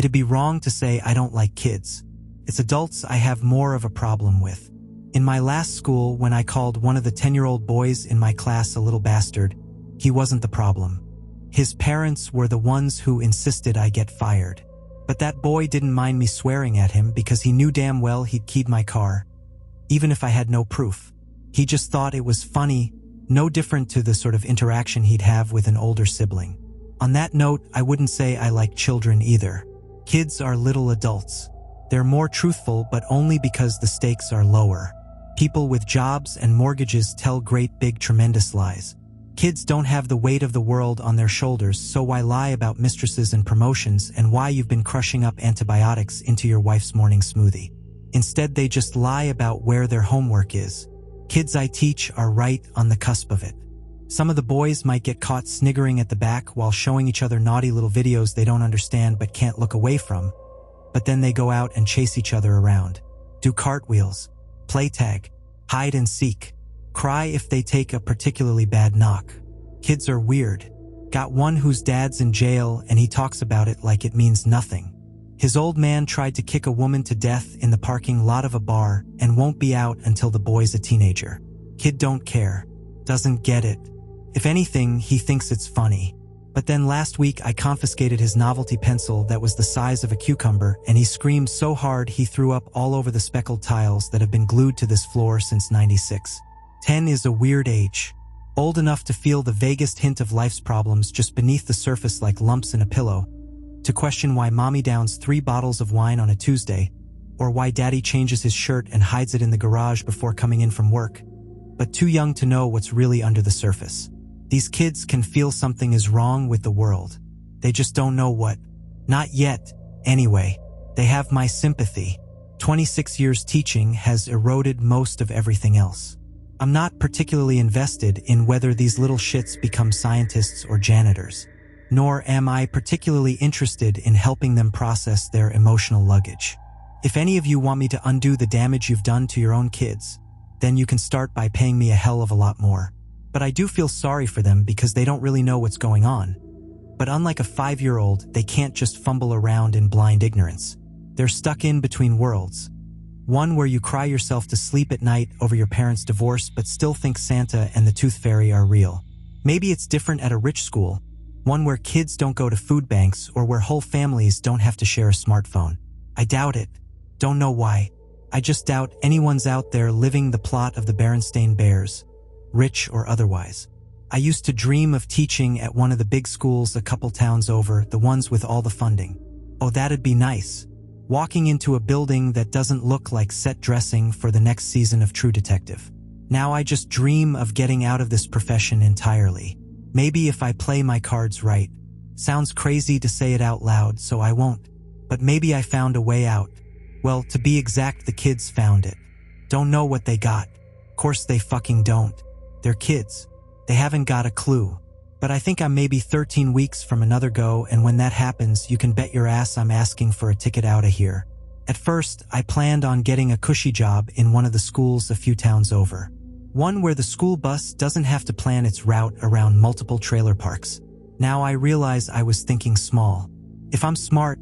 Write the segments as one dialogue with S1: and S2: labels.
S1: It'd be wrong to say I don't like kids. It's adults I have more of a problem with. In my last school, when I called one of the 10-year-old boys in my class a little bastard, he wasn't the problem. His parents were the ones who insisted I get fired. But that boy didn't mind me swearing at him because he knew damn well he'd keyed my car, even if I had no proof. He just thought it was funny, no different to the sort of interaction he'd have with an older sibling. On that note, I wouldn't say I like children either. Kids are little adults. They're more truthful, but only because the stakes are lower. People with jobs and mortgages tell great big tremendous lies. Kids don't have the weight of the world on their shoulders, so why lie about mistresses and promotions and why you've been crushing up antibiotics into your wife's morning smoothie? Instead, they just lie about where their homework is. Kids I teach are right on the cusp of it. Some of the boys might get caught sniggering at the back while showing each other naughty little videos they don't understand but can't look away from. But then they go out and chase each other around, do cartwheels, play tag, hide and seek, cry if they take a particularly bad knock. Kids are weird. Got one whose dad's in jail and he talks about it like it means nothing. His old man tried to kick a woman to death in the parking lot of a bar and won't be out until the boy's a teenager. Kid don't care. Doesn't get it. If anything, he thinks it's funny. But then last week I confiscated his novelty pencil that was the size of a cucumber, and he screamed so hard he threw up all over the speckled tiles that have been glued to this floor since '96. 10 is a weird age. Old enough to feel the vaguest hint of life's problems just beneath the surface like lumps in a pillow, to question why mommy downs 3 bottles of wine on a Tuesday, or why daddy changes his shirt and hides it in the garage before coming in from work, but too young to know what's really under the surface. These kids can feel something is wrong with the world. They just don't know what. Not yet, anyway. They have my sympathy. 26 years teaching has eroded most of everything else. I'm not particularly invested in whether these little shits become scientists or janitors, nor am I particularly interested in helping them process their emotional luggage. If any of you want me to undo the damage you've done to your own kids, then you can start by paying me a hell of a lot more. But I do feel sorry for them because they don't really know what's going on. But unlike a 5-year-old, they can't just fumble around in blind ignorance. They're stuck in between worlds. One where you cry yourself to sleep at night over your parents' divorce but still think Santa and the Tooth Fairy are real. Maybe it's different at a rich school, one where kids don't go to food banks or where whole families don't have to share a smartphone. I doubt it. Don't know why. I just doubt anyone's out there living the plot of the Berenstain Bears, rich or otherwise. I used to dream of teaching at one of the big schools a couple towns over, the ones with all the funding. Oh, that'd be nice. Walking into a building that doesn't look like set dressing for the next season of True Detective. Now I just dream of getting out of this profession entirely. Maybe if I play my cards right. Sounds crazy to say it out loud, so I won't. But maybe I found a way out. Well, to be exact, the kids found it. Don't know what they got. Course they fucking don't. They're kids. They haven't got a clue. But I think I'm maybe 13 weeks from another go, and when that happens, you can bet your ass I'm asking for a ticket out of here. At first, I planned on getting a cushy job in one of the schools a few towns over. One where the school bus doesn't have to plan its route around multiple trailer parks. Now I realize I was thinking small. If I'm smart,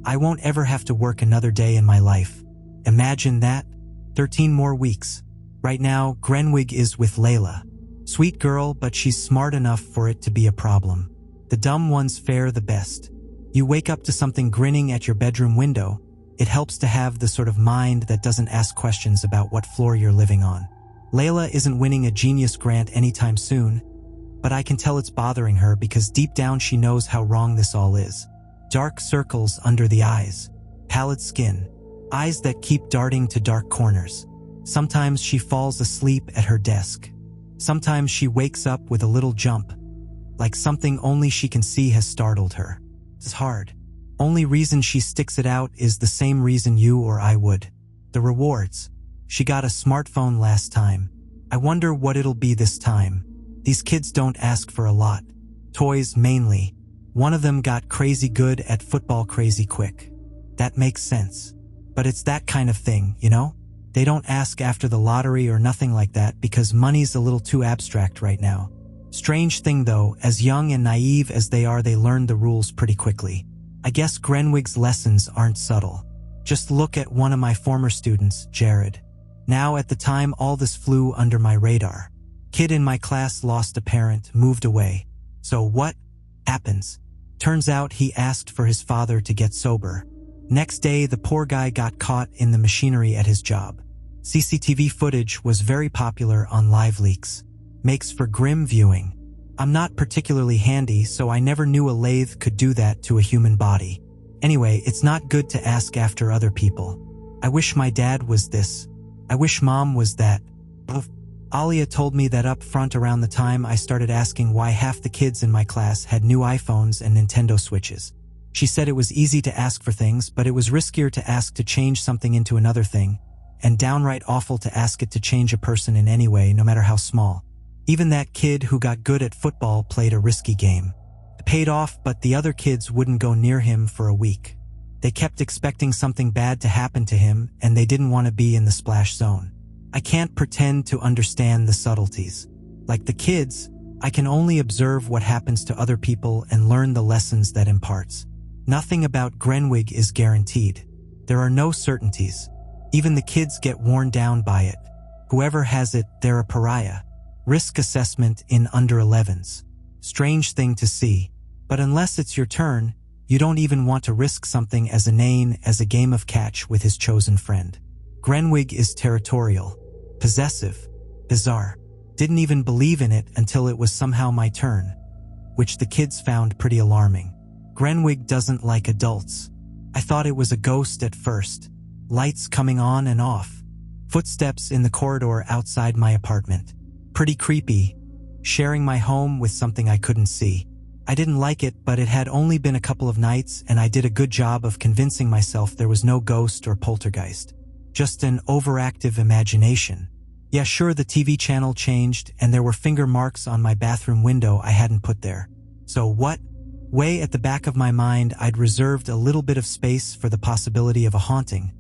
S1: I won't ever have to work another day in my life. Imagine that. 13 more weeks. Right now, Grenwig is with Layla. Sweet girl, but she's smart enough for it to be a problem. The dumb ones fare the best. You wake up to something grinning at your bedroom window. It helps to have the sort of mind that doesn't ask questions about what floor you're living on. Layla isn't winning a genius grant anytime soon, but I can tell it's bothering her because deep down she knows how wrong this all is. Dark circles under the eyes, pallid skin, eyes that keep darting to dark corners. Sometimes she falls asleep at her desk. Sometimes she wakes up with a little jump, like something only she can see has startled her. It's hard. Only reason she sticks it out is the same reason you or I would. The rewards. She got a smartphone last time. I wonder what it'll be this time. These kids don't ask for a lot. Toys mainly. One of them got crazy good at football crazy quick. That makes sense. But it's that kind of thing, you know? They don't ask after the lottery or nothing like that because money's a little too abstract right now. Strange thing though, as young and naive as they are, they learn the rules pretty quickly. I guess Grenwig's lessons aren't subtle. Just look at one of my former students, Jared. Now, at the time, all this flew under my radar. Kid in my class lost a parent, moved away. So what happens? Turns out he asked for his father to get sober. Next day, the poor guy got caught in the machinery at his job. CCTV footage was very popular on live leaks. Makes for grim viewing. I'm not particularly handy, so I never knew a lathe could do that to a human body. Anyway, it's not good to ask after other people. I wish my dad was this. I wish mom was that. Alia told me that up front around the time I started asking why half the kids in my class had new iPhones and Nintendo Switches. She said it was easy to ask for things, but it was riskier to ask to change something into another thing, and downright awful to ask it to change a person in any way, no matter how small. Even that kid who got good at football played a risky game. It paid off, but the other kids wouldn't go near him for a week. They kept expecting something bad to happen to him, and they didn't want to be in the splash zone. I can't pretend to understand the subtleties. Like the kids, I can only observe what happens to other people and learn the lessons that imparts. Nothing about Grenwig is guaranteed. There are no certainties. Even the kids get worn down by it. Whoever has it, they're a pariah. Risk assessment in under 11s. Strange thing to see. But unless it's your turn, you don't even want to risk something as inane as a game of catch with his chosen friend. Grenwig is territorial, possessive, bizarre. Didn't even believe in it until it was somehow my turn, which the kids found pretty alarming. Grenwig doesn't like adults. I thought it was a ghost at first. Lights coming on and off. Footsteps in the corridor outside my apartment. Pretty creepy. Sharing my home with something I couldn't see. I didn't like it, but it had only been a couple of nights, and I did a good job of convincing myself there was no ghost or poltergeist. Just an overactive imagination. Yeah, sure, the TV channel changed, and there were finger marks on my bathroom window I hadn't put there. So what? Way at the back of my mind, I'd reserved a little bit of space for the possibility of a haunting,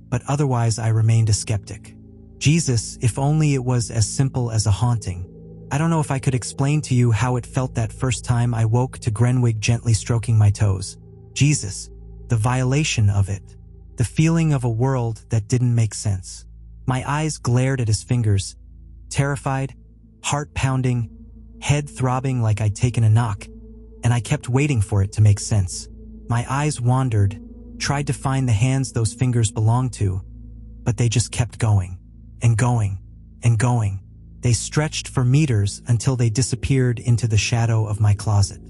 S1: but otherwise I remained a skeptic. Jesus, if only it was as simple as a haunting. I don't know if I could explain to you how it felt that first time I woke to Grenwig gently stroking my toes. Jesus, the violation of it. The feeling of a world that didn't make sense. My eyes glared at his fingers, terrified, heart pounding, head throbbing like I'd taken a knock, and I kept waiting for it to make sense. My eyes wandered, tried to find the hands those fingers belonged to, but they just kept going, and going, and going. They stretched for meters until they disappeared into the shadow of my closet.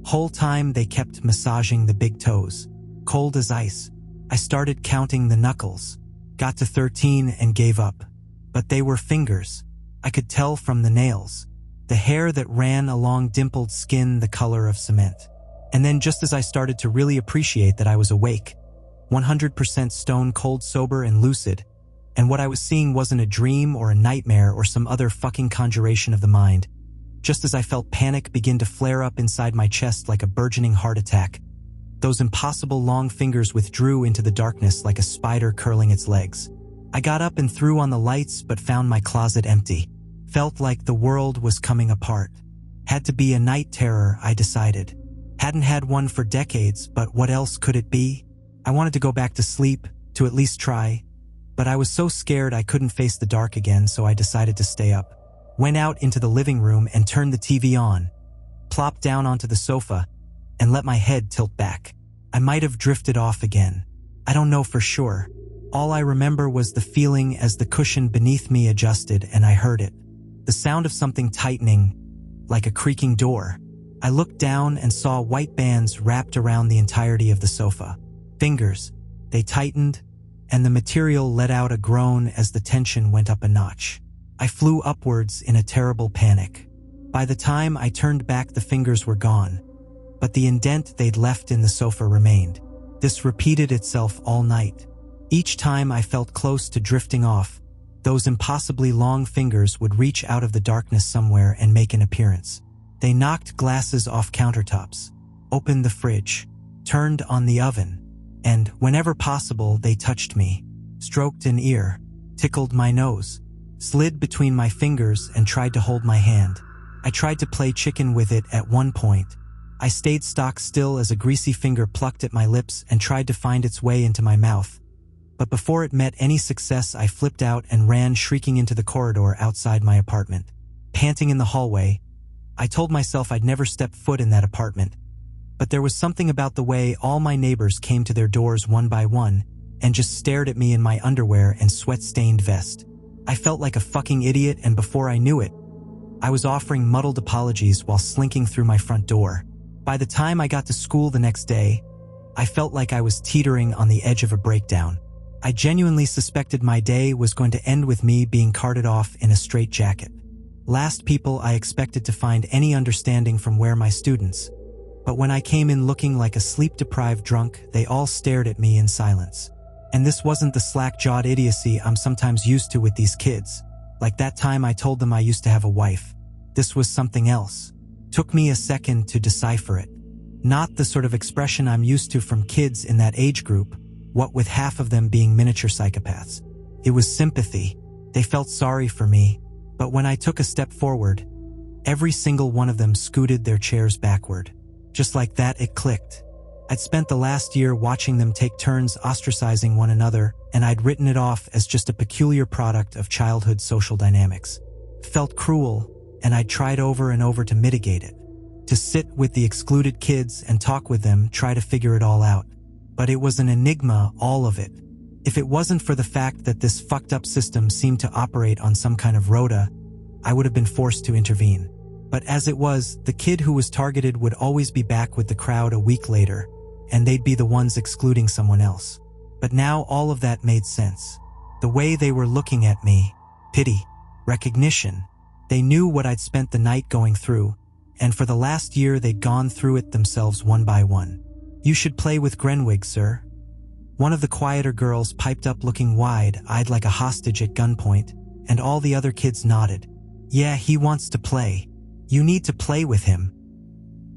S1: Whole time they kept massaging the big toes, cold as ice. I started counting the knuckles, got to 13 and gave up. But they were fingers. I could tell from the nails, the hair that ran along dimpled skin the color of cement. And then just as I started to really appreciate that I was awake, 100% stone cold sober and lucid, and what I was seeing wasn't a dream or a nightmare or some other fucking conjuration of the mind, just as I felt panic begin to flare up inside my chest like a burgeoning heart attack, those impossible long fingers withdrew into the darkness like a spider curling its legs. I got up and threw on the lights but found my closet empty. Felt like the world was coming apart. Had to be a night terror, I decided. Hadn't had one for decades, but what else could it be? I wanted to go back to sleep, to at least try, but I was so scared I couldn't face the dark again, so I decided to stay up. Went out into the living room and turned the TV on, plopped down onto the sofa, and let my head tilt back. I might have drifted off again. I don't know for sure. All I remember was the feeling as the cushion beneath me adjusted and I heard it. The sound of something tightening, like a creaking door. I looked down and saw white bands wrapped around the entirety of the sofa. Fingers. They tightened, and the material let out a groan as the tension went up a notch. I flew upwards in a terrible panic. By the time I turned back, the fingers were gone, but the indent they'd left in the sofa remained. This repeated itself all night. Each time I felt close to drifting off, those impossibly long fingers would reach out of the darkness somewhere and make an appearance. They knocked glasses off countertops, opened the fridge, turned on the oven, and, whenever possible, they touched me, stroked an ear, tickled my nose, slid between my fingers and tried to hold my hand. I tried to play chicken with it at one point, I stayed stock still as a greasy finger plucked at my lips and tried to find its way into my mouth. But before it met any success, I flipped out and ran shrieking into the corridor outside my apartment. Panting in the hallway, I told myself I'd never step foot in that apartment. But there was something about the way all my neighbors came to their doors one by one and just stared at me in my underwear and sweat-stained vest. I felt like a fucking idiot, and before I knew it, I was offering muddled apologies while slinking through my front door. By the time I got to school the next day, I felt like I was teetering on the edge of a breakdown. I genuinely suspected my day was going to end with me being carted off in a straitjacket. Last people I expected to find any understanding from were my students. But when I came in looking like a sleep-deprived drunk, they all stared at me in silence. And this wasn't the slack-jawed idiocy I'm sometimes used to with these kids. Like that time I told them I used to have a wife. This was something else. Took me a second to decipher it. Not the sort of expression I'm used to from kids in that age group, what with half of them being miniature psychopaths. It was sympathy. They felt sorry for me. But when I took a step forward, every single one of them scooted their chairs backward. Just like that, it clicked. I'd spent the last year watching them take turns ostracizing one another, and I'd written it off as just a peculiar product of childhood social dynamics. Felt cruel, and I'd tried over and over to mitigate it. To sit with the excluded kids and talk with them, try to figure it all out. But it was an enigma, all of it. If it wasn't for the fact that this fucked up system seemed to operate on some kind of rota, I would have been forced to intervene. But as it was, the kid who was targeted would always be back with the crowd a week later, and they'd be the ones excluding someone else. But now all of that made sense. The way they were looking at me, pity, recognition. They knew what I'd spent the night going through, and for the last year they'd gone through it themselves one by one. "You should play with Grenwig, sir." One of the quieter girls piped up looking wide-eyed like a hostage at gunpoint, and all the other kids nodded. "Yeah, he wants to play. You need to play with him.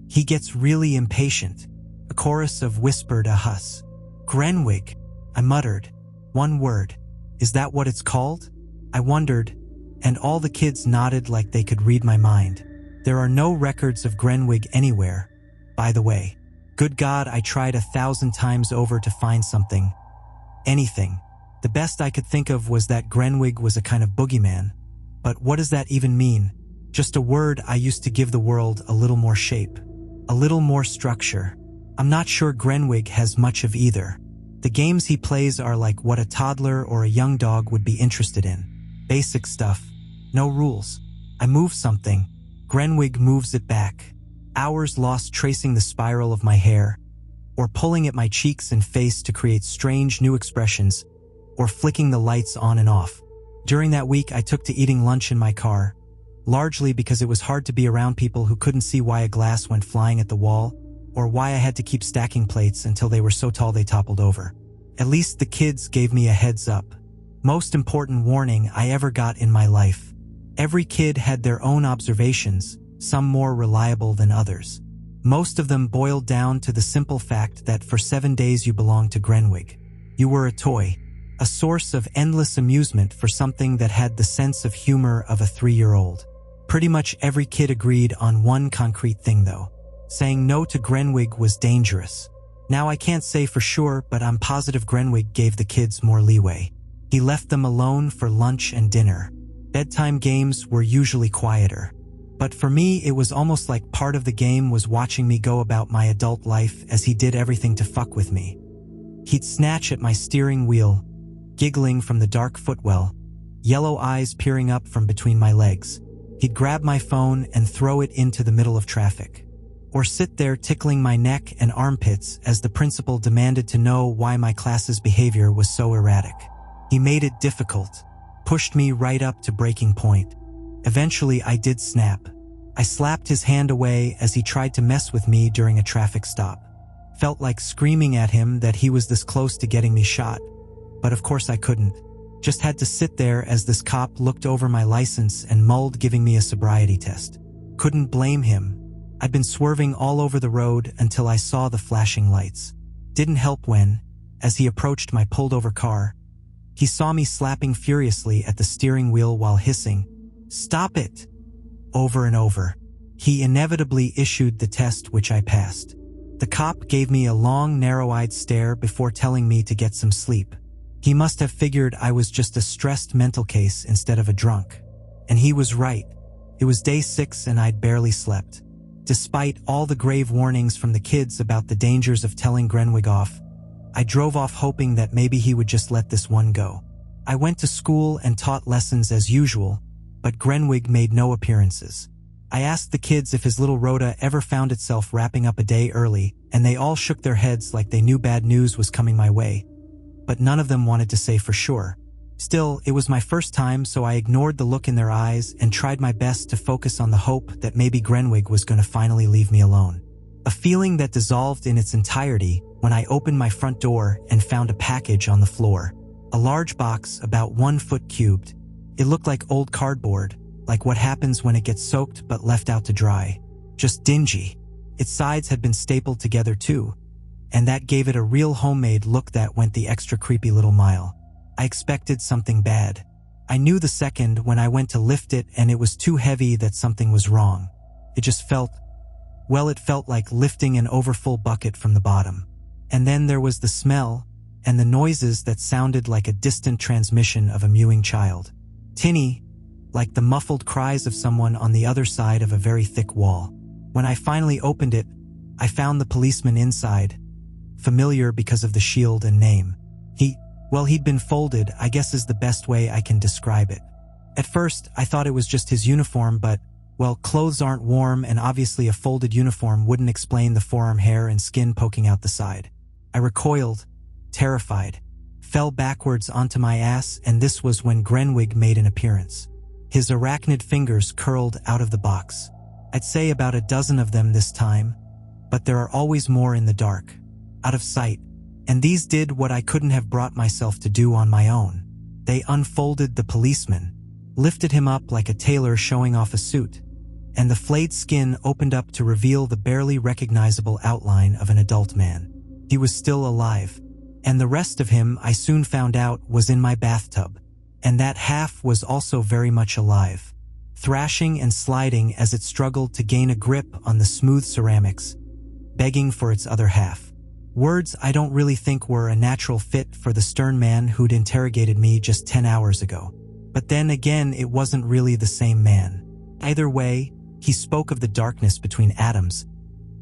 S1: He gets really impatient." A chorus of whispered ahus. "Grenwig," I muttered. One word. "Is that what it's called?" I wondered, and all the kids nodded like they could read my mind. There are no records of Grenwig anywhere, by the way. Good God, I tried 1,000 times over to find something. Anything. The best I could think of was that Grenwig was a kind of boogeyman. But what does that even mean? Just a word I used to give the world a little more shape. A little more structure. I'm not sure Grenwig has much of either. The games he plays are like what a toddler or a young dog would be interested in. Basic stuff. No rules. I move something. Grenwig moves it back. Hours lost tracing the spiral of my hair, or pulling at my cheeks and face to create strange new expressions, or flicking the lights on and off. During that week, I took to eating lunch in my car, largely because it was hard to be around people who couldn't see why a glass went flying at the wall, or why I had to keep stacking plates until they were so tall they toppled over. At least the kids gave me a heads up. Most important warning I ever got in my life. Every kid had their own observations, some more reliable than others. Most of them boiled down to the simple fact that for 7 days you belonged to Grenwig. You were a toy, a source of endless amusement for something that had the sense of humor of a 3-year-old. Pretty much every kid agreed on one concrete thing though. Saying no to Grenwig was dangerous. Now I can't say for sure, but I'm positive Grenwig gave the kids more leeway. He left them alone for lunch and dinner. Bedtime games were usually quieter. But for me, it was almost like part of the game was watching me go about my adult life as he did everything to fuck with me. He'd snatch at my steering wheel, giggling from the dark footwell, yellow eyes peering up from between my legs. He'd grab my phone and throw it into the middle of traffic. Or sit there tickling my neck and armpits as the principal demanded to know why my class's behavior was so erratic. He made it difficult, pushed me right up to breaking point. Eventually, I did snap. I slapped his hand away as he tried to mess with me during a traffic stop. Felt like screaming at him that he was this close to getting me shot. But of course I couldn't. Just had to sit there as this cop looked over my license and mulled giving me a sobriety test. Couldn't blame him. I'd been swerving all over the road until I saw the flashing lights. Didn't help when, as he approached my pulled-over car, he saw me slapping furiously at the steering wheel while hissing, "Stop it!" over and over. He inevitably issued the test, which I passed. The cop gave me a long, narrow-eyed stare before telling me to get some sleep. He must have figured I was just a stressed mental case instead of a drunk. And he was right. It was day 6 and I'd barely slept. Despite all the grave warnings from the kids about the dangers of telling Grenwig off, I drove off hoping that maybe he would just let this one go. I went to school and taught lessons as usual, but Grenwig made no appearances. I asked the kids if his little Rhoda ever found itself wrapping up a day early, and they all shook their heads like they knew bad news was coming my way. But none of them wanted to say for sure. Still, it was my first time, so I ignored the look in their eyes and tried my best to focus on the hope that maybe Grenwig was going to finally leave me alone. A feeling that dissolved in its entirety when I opened my front door and found a package on the floor. A large box about 1 foot cubed. It looked like old cardboard, like what happens when it gets soaked but left out to dry. Just dingy. Its sides had been stapled together too, and that gave it a real homemade look that went the extra creepy little mile. I expected something bad. I knew the second when I went to lift it and it was too heavy that something was wrong. It just felt, well, it felt like lifting an overfull bucket from the bottom. And then there was the smell and the noises that sounded like a distant transmission of a mewing child. Tinny, like the muffled cries of someone on the other side of a very thick wall. When I finally opened it, I found the policeman inside, familiar because of the shield and name. He'd been folded, I guess is the best way I can describe it. At first, I thought it was just his uniform, but, well, clothes aren't warm and obviously a folded uniform wouldn't explain the forearm hair and skin poking out the side. I recoiled, terrified, fell backwards onto my ass, and this was when Grenwig made an appearance. His arachnid fingers curled out of the box. I'd say about a dozen of them this time, but there are always more in the dark, out of sight. And these did what I couldn't have brought myself to do on my own. They unfolded the policeman, lifted him up like a tailor showing off a suit, and the flayed skin opened up to reveal the barely recognizable outline of an adult man. He was still alive, and the rest of him, I soon found out, was in my bathtub, and that half was also very much alive, thrashing and sliding as it struggled to gain a grip on the smooth ceramics, begging for its other half. Words I don't really think were a natural fit for the stern man who'd interrogated me just 10 hours ago. But then again, it wasn't really the same man. Either way, he spoke of the darkness between atoms,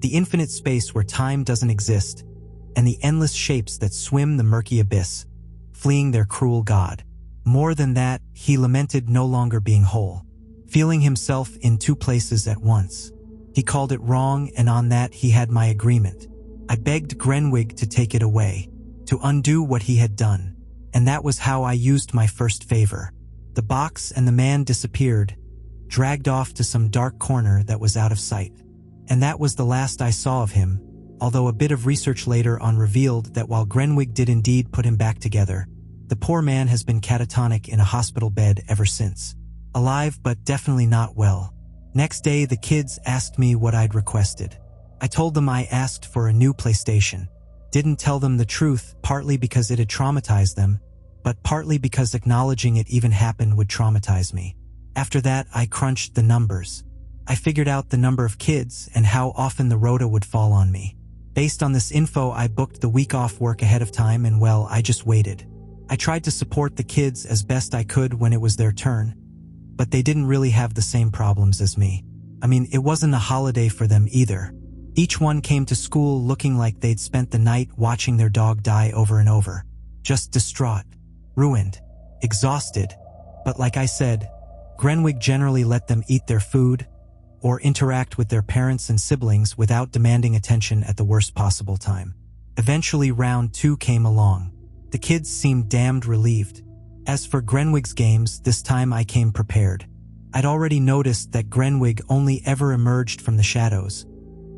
S1: the infinite space where time doesn't exist, and the endless shapes that swim the murky abyss, fleeing their cruel god. More than that, he lamented no longer being whole, feeling himself in 2 places at once. He called it wrong, and on that he had my agreement. I begged Grenwig to take it away, to undo what he had done, and that was how I used my first favor. The box and the man disappeared, dragged off to some dark corner that was out of sight. And that was the last I saw of him, although a bit of research later on revealed that while Grenwig did indeed put him back together, the poor man has been catatonic in a hospital bed ever since. Alive, but definitely not well. Next day, the kids asked me what I'd requested. I told them I asked for a new PlayStation. Didn't tell them the truth, partly because it had traumatized them, but partly because acknowledging it even happened would traumatize me. After that, I crunched the numbers. I figured out the number of kids and how often the rota would fall on me. Based on this info, I booked the week off work ahead of time and, well, I just waited. I tried to support the kids as best I could when it was their turn, but they didn't really have the same problems as me. I mean, it wasn't a holiday for them either. Each one came to school looking like they'd spent the night watching their dog die over and over. Just distraught, ruined, exhausted. But like I said, Grenwig generally let them eat their food or interact with their parents and siblings without demanding attention at the worst possible time. Eventually, round 2 came along. The kids seemed damned relieved. As for Grenwig's games, this time I came prepared. I'd already noticed that Grenwig only ever emerged from the shadows,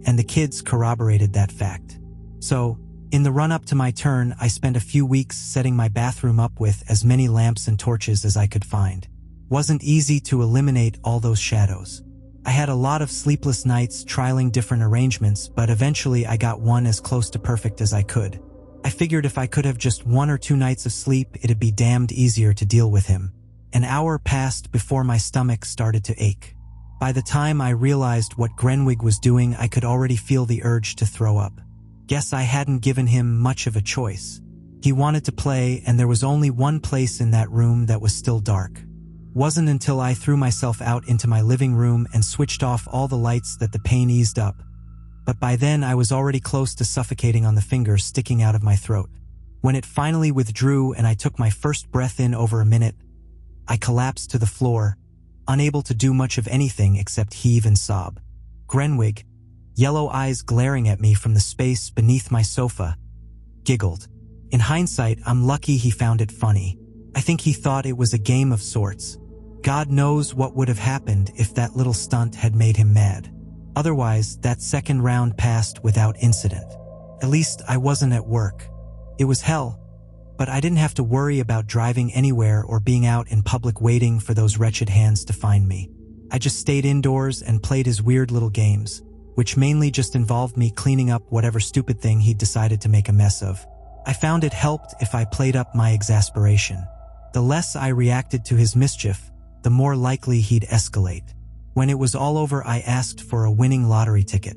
S1: and the kids corroborated that fact. So, in the run-up to my turn, I spent a few weeks setting my bathroom up with as many lamps and torches as I could find. Wasn't easy to eliminate all those shadows. I had a lot of sleepless nights trialing different arrangements, but eventually I got one as close to perfect as I could. I figured if I could have just 1 or 2 nights of sleep, it'd be damned easier to deal with him. An hour passed before my stomach started to ache. By the time I realized what Grenwig was doing, I could already feel the urge to throw up. Guess I hadn't given him much of a choice. He wanted to play, and there was only one place in that room that was still dark. Wasn't until I threw myself out into my living room and switched off all the lights that the pain eased up. But by then I was already close to suffocating on the fingers sticking out of my throat. When it finally withdrew and I took my first breath in over a minute, I collapsed to the floor, unable to do much of anything except heave and sob. Grenwig, yellow eyes glaring at me from the space beneath my sofa, giggled. In hindsight, I'm lucky he found it funny. I think he thought it was a game of sorts. God knows what would have happened if that little stunt had made him mad. Otherwise, that second round passed without incident. At least I wasn't at work. It was hell, but I didn't have to worry about driving anywhere or being out in public waiting for those wretched hands to find me. I just stayed indoors and played his weird little games, which mainly just involved me cleaning up whatever stupid thing he'd decided to make a mess of. I found it helped if I played up my exasperation. The less I reacted to his mischief, the more likely he'd escalate. When it was all over, I asked for a winning lottery ticket.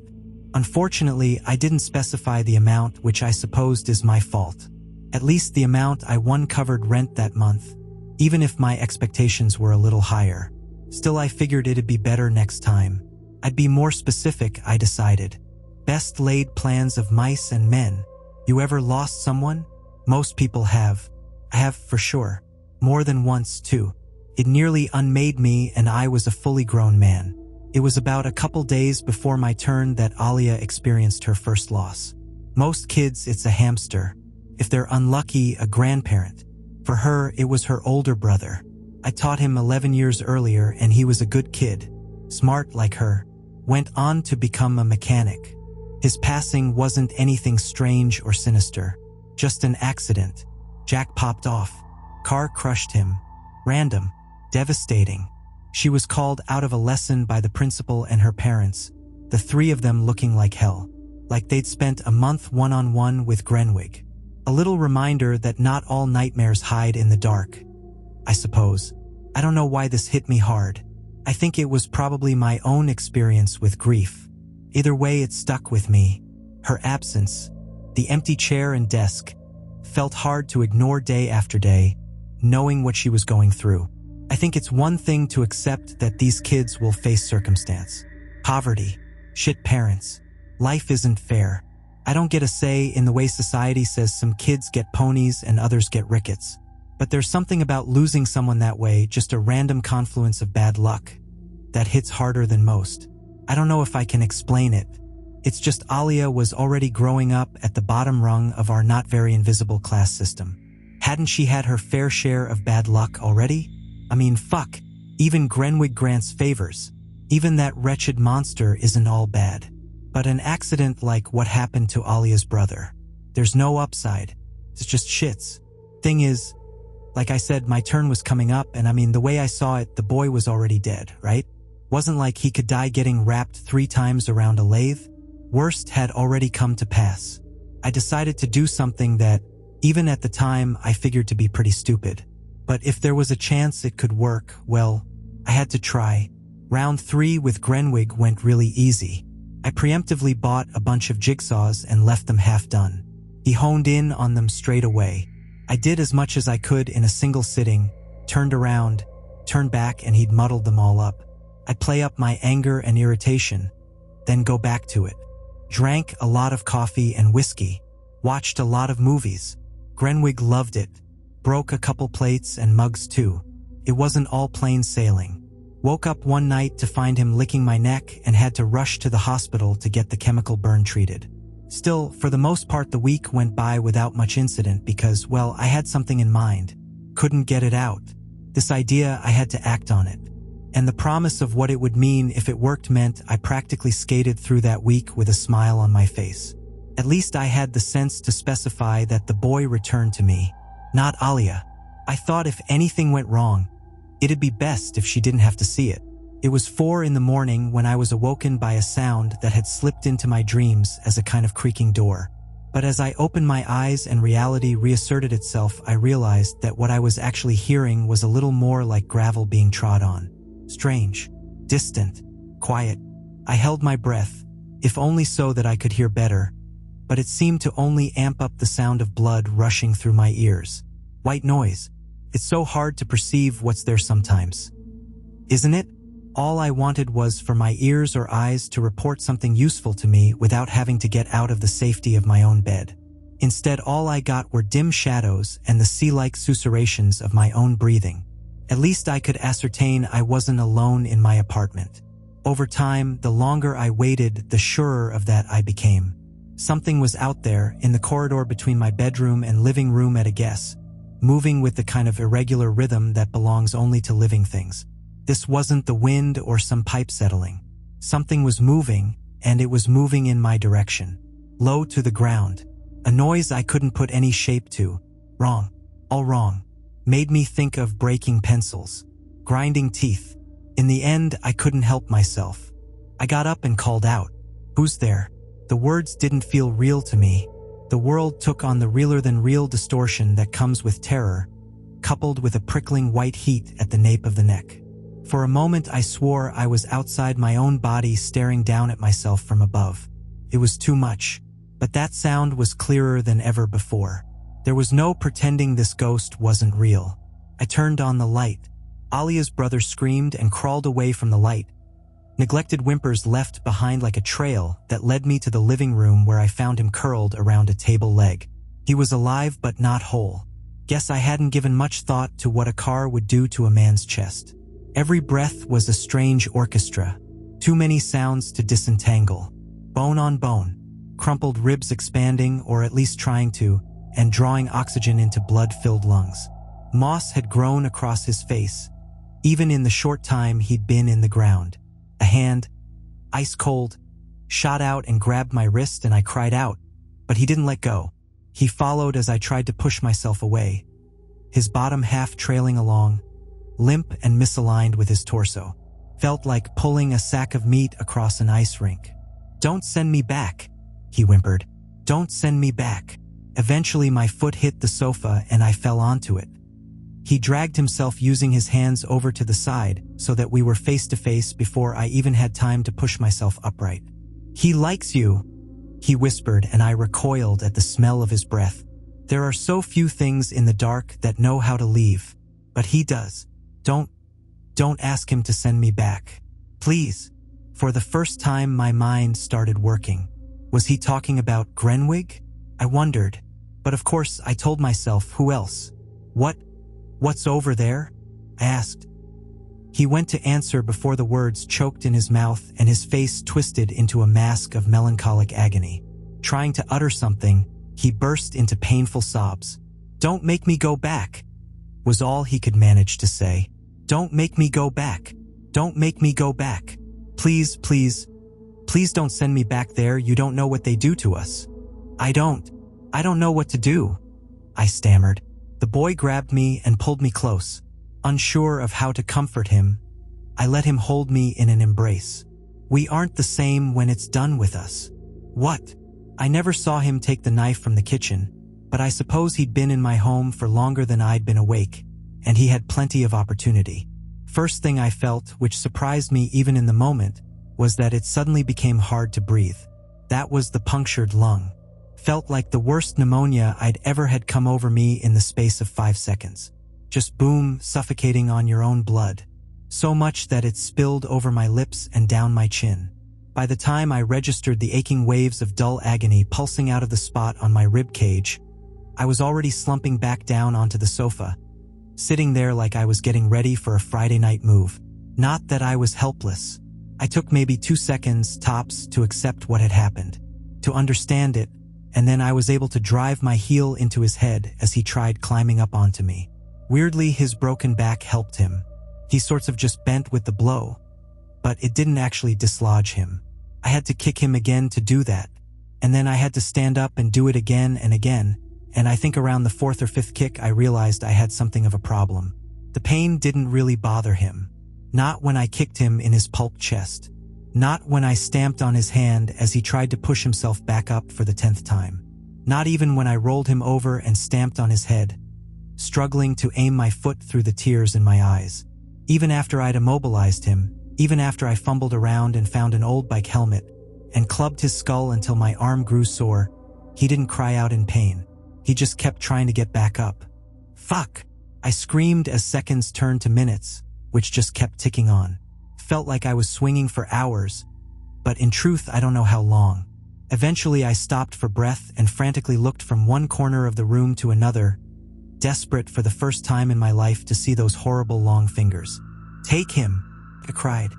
S1: Unfortunately, I didn't specify the amount, which I supposed is my fault. At least the amount I won covered rent that month, even if my expectations were a little higher. Still, I figured it'd be better next time. I'd be more specific, I decided. Best laid plans of mice and men. You ever lost someone? Most people have. I have for sure. More than once, too. It nearly unmade me, and I was a fully grown man. It was about a couple days before my turn that Alia experienced her first loss. Most kids, it's a hamster. If they're unlucky, a grandparent. For her, it was her older brother. I taught him 11 years earlier, and he was a good kid. Smart like her. Went on to become a mechanic. His passing wasn't anything strange or sinister. Just an accident. Jack popped off. Car crushed him. Random. Devastating. She was called out of a lesson by the principal and her parents, the three of them looking like hell. Like they'd spent a month one-on-one with Grenwig. A little reminder that not all nightmares hide in the dark, I suppose. I don't know why this hit me hard. I think it was probably my own experience with grief. Either way, it stuck with me. Her absence, the empty chair and desk, felt hard to ignore day after day, knowing what she was going through. I think it's one thing to accept that these kids will face circumstance. Poverty. Shit parents. Life isn't fair. I don't get a say in the way society says some kids get ponies and others get rickets. But there's something about losing someone that way, just a random confluence of bad luck, that hits harder than most. I don't know if I can explain it. It's just Alia was already growing up at the bottom rung of our not very invisible class system. Hadn't she had her fair share of bad luck already? I mean, fuck. Even Grenwig grants favors. Even that wretched monster isn't all bad. But an accident like what happened to Alia's brother, there's no upside. It's just shits. Thing is, like I said, my turn was coming up, and I mean, the way I saw it, the boy was already dead, right? Wasn't like he could die getting wrapped 3 times around a lathe. Worst had already come to pass. I decided to do something that, even at the time, I figured to be pretty stupid. But if there was a chance it could work, well, I had to try. Round 3 with Grenwig went really easy. I preemptively bought a bunch of jigsaws and left them half done. He honed in on them straight away. I did as much as I could in a single sitting, turned around, turned back, and he'd muddled them all up. I'd play up my anger and irritation, then go back to it. Drank a lot of coffee and whiskey, watched a lot of movies. Grenwig loved it. Broke a couple plates and mugs too. It wasn't all plain sailing. Woke up one night to find him licking my neck and had to rush to the hospital to get the chemical burn treated. Still, for the most part, the week went by without much incident because, well, I had something in mind. Couldn't get it out. This idea, I had to act on it. And the promise of what it would mean if it worked meant I practically skated through that week with a smile on my face. At least I had the sense to specify that the boy returned to me, not Alia. I thought if anything went wrong, it'd be best if she didn't have to see it. It was 4 a.m. when I was awoken by a sound that had slipped into my dreams as a kind of creaking door. But as I opened my eyes and reality reasserted itself, I realized that what I was actually hearing was a little more like gravel being trod on. Strange. Distant. quiet. I held my breath, if only so that I could hear better, but it seemed to only amp up the sound of blood rushing through my ears. White noise. It's so hard to perceive what's there sometimes. Isn't it? All I wanted was for my ears or eyes to report something useful to me without having to get out of the safety of my own bed. Instead, all I got were dim shadows and the sea-like susurrations of my own breathing. At least I could ascertain I wasn't alone in my apartment. Over time, the longer I waited, the surer of that I became. Something was out there, in the corridor between my bedroom and living room at a guess, moving with the kind of irregular rhythm that belongs only to living things. This wasn't the wind or some pipe settling. Something was moving, and it was moving in my direction. Low to the ground. A noise I couldn't put any shape to. Wrong. All wrong. Made me think of breaking pencils. Grinding teeth. In the end, I couldn't help myself. I got up and called out. Who's there? The words didn't feel real to me. The world took on the realer-than-real distortion that comes with terror, coupled with a prickling white heat at the nape of the neck. For a moment I swore I was outside my own body staring down at myself from above. It was too much, but that sound was clearer than ever before. There was no pretending this ghost wasn't real. I turned on the light. Alia's brother screamed and crawled away from the light. Neglected whimpers left behind like a trail that led me to the living room where I found him curled around a table leg. He was alive but not whole. Guess I hadn't given much thought to what a car would do to a man's chest. Every breath was a strange orchestra. Too many sounds to disentangle. Bone on bone. Crumpled ribs expanding, or at least trying to, and drawing oxygen into blood-filled lungs. Moss had grown across his face, even in the short time he'd been in the ground. A hand, ice cold, shot out and grabbed my wrist, and I cried out, but he didn't let go. He followed as I tried to push myself away, his bottom half trailing along, limp and misaligned with his torso. Felt like pulling a sack of meat across an ice rink. "Don't send me back," he whimpered. "Don't send me back." Eventually my foot hit the sofa and I fell onto it. He dragged himself using his hands over to the side so that we were face to face before I even had time to push myself upright. "He likes you," he whispered, and I recoiled at the smell of his breath. There are so few things in the dark that know how to leave, but he does. Don't ask him to send me back. Please. For the first time my mind started working. Was he talking about Grenwig? I wondered. But of course I told myself, who else? What's over there? I asked. He went to answer before the words choked in his mouth and his face twisted into a mask of melancholic agony. Trying to utter something, he burst into painful sobs. "Don't make me go back," was all he could manage to say. "Don't make me go back. Don't make me go back. Please, please, please don't send me back there. You don't know what they do to us." I don't know what to do," I stammered. The boy grabbed me and pulled me close. Unsure of how to comfort him, I let him hold me in an embrace. "We aren't the same when it's done with us." "What?" I never saw him take the knife from the kitchen, but I suppose he'd been in my home for longer than I'd been awake, and he had plenty of opportunity. First thing I felt, which surprised me even in the moment, was that it suddenly became hard to breathe. That was the punctured lung. Felt like the worst pneumonia I'd ever had come over me in the space of 5 seconds. Just boom, suffocating on your own blood. So much that it spilled over my lips and down my chin. By the time I registered the aching waves of dull agony pulsing out of the spot on my rib cage, I was already slumping back down onto the sofa, sitting there like I was getting ready for a Friday night move. Not that I was helpless. I took maybe 2 seconds, tops, to accept what had happened, to understand it, and then I was able to drive my heel into his head as he tried climbing up onto me. Weirdly, his broken back helped him. He sorts of just bent with the blow, but it didn't actually dislodge him. I had to kick him again to do that, and then I had to stand up and do it again and again, and I think around the 4th or 5th kick I realized I had something of a problem. The pain didn't really bother him. Not when I kicked him in his pulp chest. Not when I stamped on his hand as he tried to push himself back up for the 10th time. Not even when I rolled him over and stamped on his head, struggling to aim my foot through the tears in my eyes. Even after I'd immobilized him, Even after I fumbled around and found an old bike helmet and clubbed his skull until my arm grew sore, he didn't cry out in pain. He just kept trying to get back up. Fuck! I screamed as seconds turned to minutes, which just kept ticking on. Felt like I was swinging for hours, but in truth I don't know how long. Eventually I stopped for breath and frantically looked from one corner of the room to another, desperate for the first time in my life to see those horrible long fingers. "Take him!" I cried.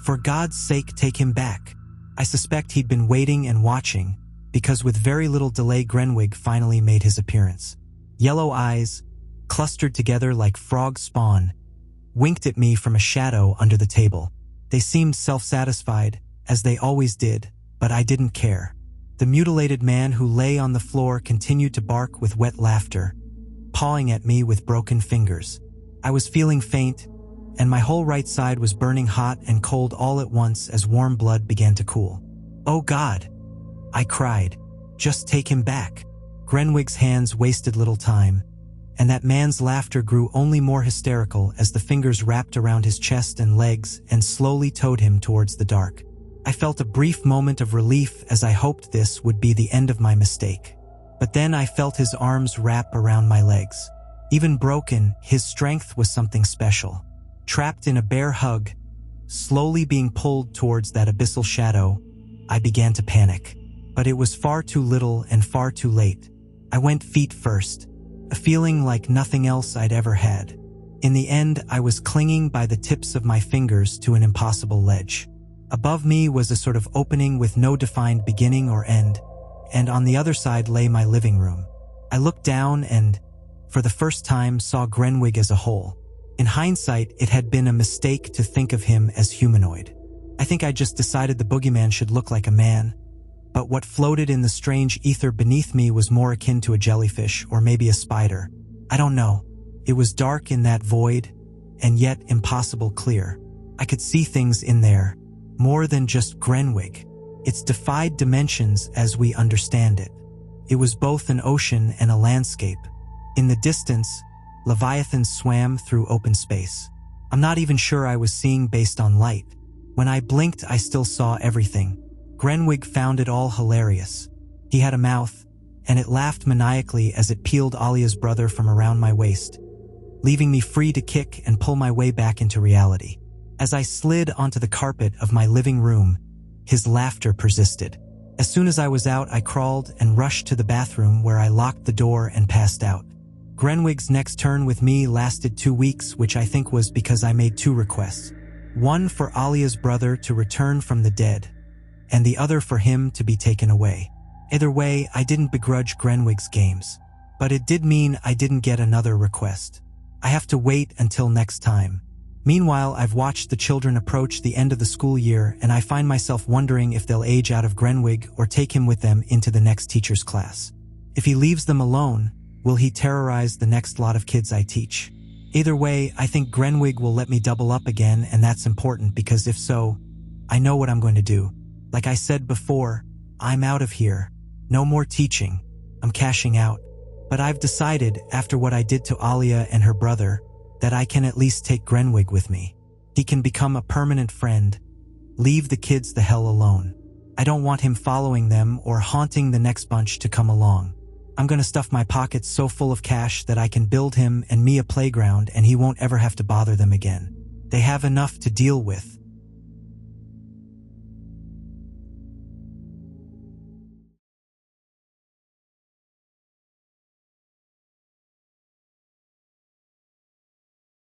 S1: "For God's sake, take him back." I suspect he'd been waiting and watching, because with very little delay Grenwig finally made his appearance. Yellow eyes, clustered together like frog spawn, winked at me from a shadow under the table. They seemed self-satisfied, as they always did, but I didn't care. The mutilated man who lay on the floor continued to bark with wet laughter, pawing at me with broken fingers. I was feeling faint, and my whole right side was burning hot and cold all at once as warm blood began to cool. "Oh God!" I cried. "Just take him back." Grenwig's hands wasted little time, and that man's laughter grew only more hysterical as the fingers wrapped around his chest and legs and slowly towed him towards the dark. I felt a brief moment of relief as I hoped this would be the end of my mistake. But then I felt his arms wrap around my legs. Even broken, his strength was something special. Trapped in a bear hug, slowly being pulled towards that abyssal shadow, I began to panic. But it was far too little and far too late. I went feet first, a feeling like nothing else I'd ever had. In the end, I was clinging by the tips of my fingers to an impossible ledge. Above me was a sort of opening with no defined beginning or end, and on the other side lay my living room. I looked down and, for the first time, saw Grenwig as a whole. In hindsight, it had been a mistake to think of him as humanoid. I think I just decided the boogeyman should look like a man, but what floated in the strange ether beneath me was more akin to a jellyfish or maybe a spider. I don't know. It was dark in that void, and yet impossible clear. I could see things in there, more than just Grenwig. It's defied dimensions as we understand it. It was both an ocean and a landscape. In the distance, Leviathans swam through open space. I'm not even sure I was seeing based on light. When I blinked, I still saw everything. Grenwig found it all hilarious. He had a mouth, and it laughed maniacally as it peeled Alia's brother from around my waist, leaving me free to kick and pull my way back into reality. As I slid onto the carpet of my living room, his laughter persisted. As soon as I was out, I crawled and rushed to the bathroom where I locked the door and passed out. Grenwig's next turn with me lasted 2 weeks, which I think was because I made 2 requests. One for Alia's brother to return from the dead, and the other for him to be taken away. Either way, I didn't begrudge Grenwig's games, but it did mean I didn't get another request. I have to wait until next time. Meanwhile, I've watched the children approach the end of the school year, and I find myself wondering if they'll age out of Grenwig or take him with them into the next teacher's class. If he leaves them alone, will he terrorize the next lot of kids I teach? Either way, I think Grenwig will let me double up again, and that's important because if so, I know what I'm going to do. Like I said before, I'm out of here. No more teaching. I'm cashing out. But I've decided, after what I did to Alia and her brother, that I can at least take Grenwig with me. He can become a permanent friend. Leave the kids the hell alone. I don't want him following them or haunting the next bunch to come along. I'm gonna stuff my pockets so full of cash that I can build him and me a playground and he won't ever have to bother them again. They have enough to deal with,